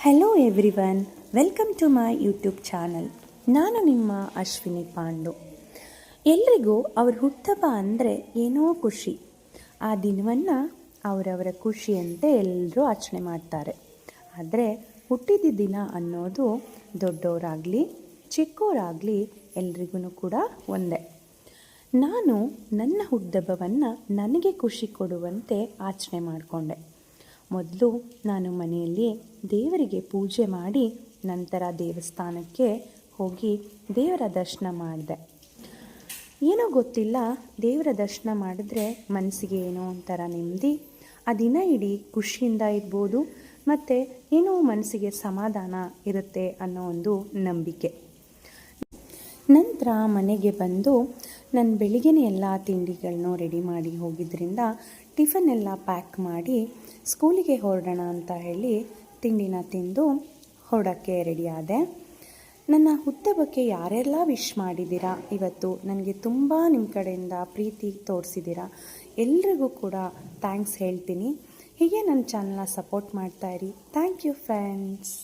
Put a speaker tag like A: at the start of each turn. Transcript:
A: Hello everyone, welcome to my YouTube channel. ನಾನು ನಿಮ್ಮ ಅಶ್ವಿನಿ ಪಾಂಡು. ಎಲ್ರಿಗೂ ಅವ್ರ ಹುಟ್ಟುಹಬ್ಬ ಅಂದರೆ ಏನೋ ಖುಷಿ. ಆ ದಿನವನ್ನು ಅವರವರ ಖುಷಿಯಂತೆ ಎಲ್ಲರೂ ಆಚರಣೆ ಮಾಡ್ತಾರೆ. ಆದರೆ ಹುಟ್ಟಿದ ದಿನ ಅನ್ನೋದು ದೊಡ್ಡವರಾಗಲಿ ಚಿಕ್ಕವರಾಗಲಿ ಎಲ್ರಿಗೂ ಕೂಡ ಒಂದೇ. ನಾನು ನನ್ನ ಹುಟ್ಟುಹಬ್ಬವನ್ನು ನನಗೆ ಖುಷಿ ಕೊಡುವಂತೆ ಆಚರಣೆ ಮಾಡಿಕೊಂಡೆ. ಮೊದಲು ನಾನು ಮನೆಯಲ್ಲಿ ದೇವರಿಗೆ ಪೂಜೆ ಮಾಡಿ ನಂತರ ದೇವಸ್ಥಾನಕ್ಕೆ ಹೋಗಿ ದೇವರ ದರ್ಶನ ಮಾಡಿದೆ. ಏನೋ ಗೊತ್ತಿಲ್ಲ, ದೇವರ ದರ್ಶನ ಮಾಡಿದ್ರೆ ಮನಸ್ಸಿಗೆ ಏನೋ ಒಂಥರ ನೆಮ್ಮದಿ, ಆ ದಿನ ಇಡೀ ಖುಷಿಯಿಂದ ಇರ್ಬೋದು, ಮತ್ತು ಏನೋ ಮನಸ್ಸಿಗೆ ಸಮಾಧಾನ ಇರುತ್ತೆ ಅನ್ನೋ ಒಂದು ನಂಬಿಕೆ. ನಂತರ ಮನೆಗೆ ಬಂದು ನಾನು ಬೆಳಿಗ್ಗೆನೇ ಎಲ್ಲ ತಿಂಡಿಗಳನ್ನೂ ರೆಡಿ ಮಾಡಿ ಹೋಗಿದ್ದರಿಂದ ಟಿಫನ್ ಎಲ್ಲ ಪ್ಯಾಕ್ ಮಾಡಿ ಸ್ಕೂಲಿಗೆ ಹೊರಡೋಣ ಅಂತ ಹೇಳಿ ತಿಂಡಿನ ತಿಂದು ಹೊರಡೋಕ್ಕೆ ರೆಡಿ ಆದೆ. ನನ್ನ ಹುಟ್ಟುಹಬ್ಬಕ್ಕೆ ಯಾರೆಲ್ಲ ವಿಶ್ ಮಾಡಿದ್ದೀರಾ, ಇವತ್ತು ನನಗೆ ತುಂಬ ನಿಮ್ಮ ಕಡೆಯಿಂದ ಪ್ರೀತಿ ತೋರಿಸಿದ್ದೀರಾ, ಎಲ್ರಿಗೂ ಕೂಡ ಥ್ಯಾಂಕ್ಸ್ ಹೇಳ್ತೀನಿ. ಹೀಗೆ ನನ್ನ ಚಾನಲ್ನ ಸಪೋರ್ಟ್ ಮಾಡ್ತಾಯಿರಿ. Thank you friends.